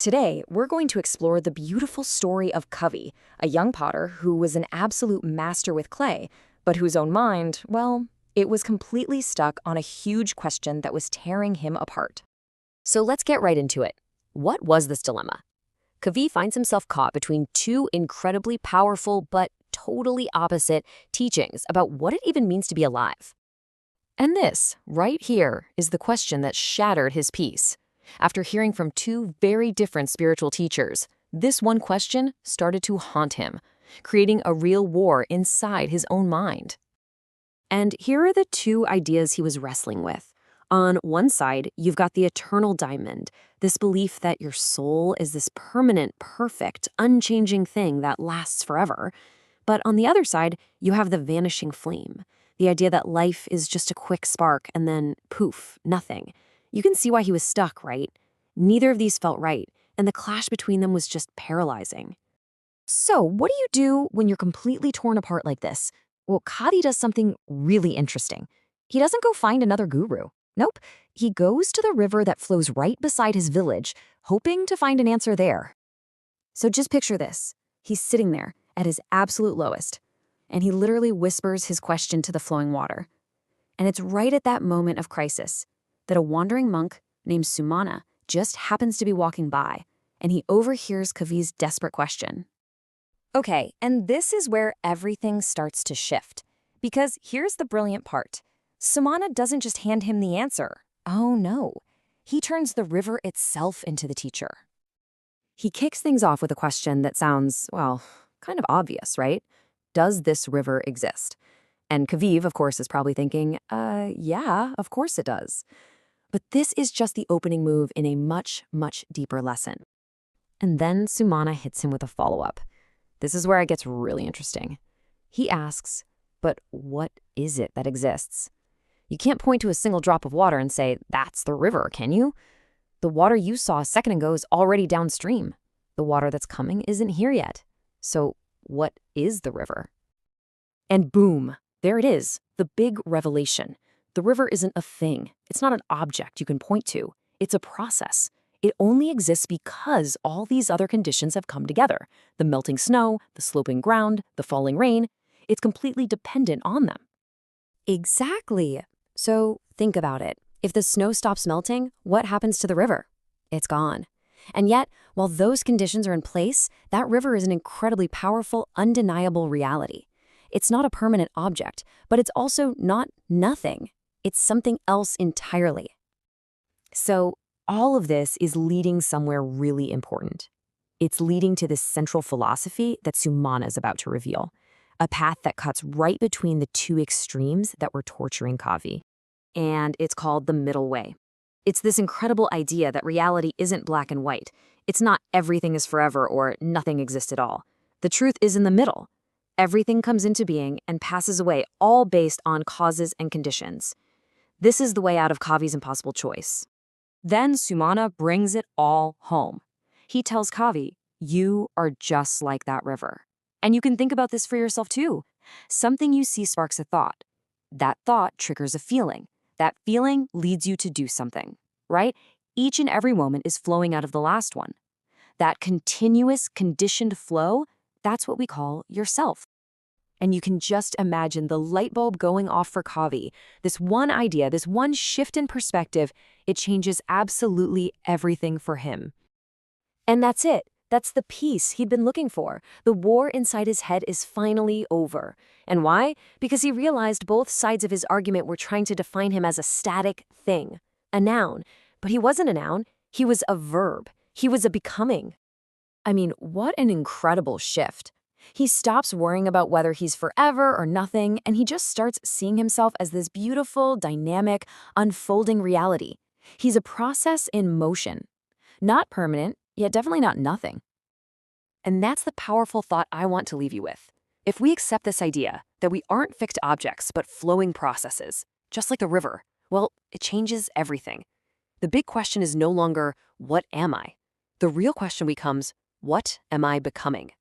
Today, we're going to explore the beautiful story of Covey, a young potter who was an absolute master with clay, but whose own mind, well, it was completely stuck on a huge question that was tearing him apart. So let's get right into it. What was this dilemma? Covey finds himself caught between two incredibly powerful but totally opposite teachings about what it even means to be alive. And this, right here, is the question that shattered his peace. After hearing from two very different spiritual teachers, this one question started to haunt him, creating a real war inside his own mind. And here are the two ideas he was wrestling with. On one side, you've got the eternal diamond, this belief that your soul is this permanent, perfect, unchanging thing that lasts forever. But on the other side, you have the vanishing flame, the idea that life is just a quick spark and then, poof, nothing. You can see why he was stuck, right? Neither of these felt right, and the clash between them was just paralyzing. So, what do you do when you're completely torn apart like this? Well, Covey does something really interesting. He doesn't go find another guru. Nope, he goes to the river that flows right beside his village, hoping to find an answer there. So just picture this. He's sitting there at his absolute lowest, and he literally whispers his question to the flowing water. And it's right at that moment of crisis that a wandering monk named Sumana just happens to be walking by, and he overhears Covey's desperate question. Okay, and this is where everything starts to shift. Because here's the brilliant part. Sumana doesn't just hand him the answer. Oh no. He turns the river itself into the teacher. He kicks things off with a question that sounds, well, kind of obvious, right? Does this river exist? And Covey, of course, is probably thinking, yeah, of course it does. But this is just the opening move in a much, much deeper lesson. And then Sumana hits him with a follow-up. This is where it gets really interesting. He asks, but what is it that exists? You can't point to a single drop of water and say, that's the river, can you? The water you saw a second ago is already downstream. The water that's coming isn't here yet. So what is the river? And boom, there it is, the big revelation. The river isn't a thing. It's not an object you can point to. It's a process. It only exists because all these other conditions have come together. The melting snow, the sloping ground, the falling rain. It's completely dependent on them. Exactly. So think about it. If the snow stops melting, what happens to the river? It's gone. And yet, while those conditions are in place, that river is an incredibly powerful, undeniable reality. It's not a permanent object, but it's also not nothing. It's something else entirely. So all of this is leading somewhere really important. It's leading to this central philosophy that Sumana is about to reveal, a path that cuts right between the two extremes that were torturing Covey. And it's called the middle way. It's this incredible idea that reality isn't black and white. It's not everything is forever or nothing exists at all. The truth is in the middle. Everything comes into being and passes away, all based on causes and conditions. This is the way out of Covey's impossible choice. Then Sumana brings it all home. He tells Covey, you are just like that river. And you can think about this for yourself too. Something you see sparks a thought. That thought triggers a feeling. That feeling leads you to do something, right? Each and every moment is flowing out of the last one. That continuous, conditioned flow, that's what we call yourself. And you can just imagine the light bulb going off for Covey. This one idea, this one shift in perspective, it changes absolutely everything for him. And that's it. That's the peace he'd been looking for. The war inside his head is finally over. And why? Because he realized both sides of his argument were trying to define him as a static thing, a noun. But he wasn't a noun. He was a verb. He was a becoming. I mean, what an incredible shift. He stops worrying about whether he's forever or nothing, and he just starts seeing himself as this beautiful, dynamic, unfolding reality. He's a process in motion. Not permanent, yet definitely not nothing. And that's the powerful thought I want to leave you with. If we accept this idea that we aren't fixed objects but flowing processes, just like the river, well, it changes everything. The big question is no longer, what am I? The real question becomes, what am I becoming?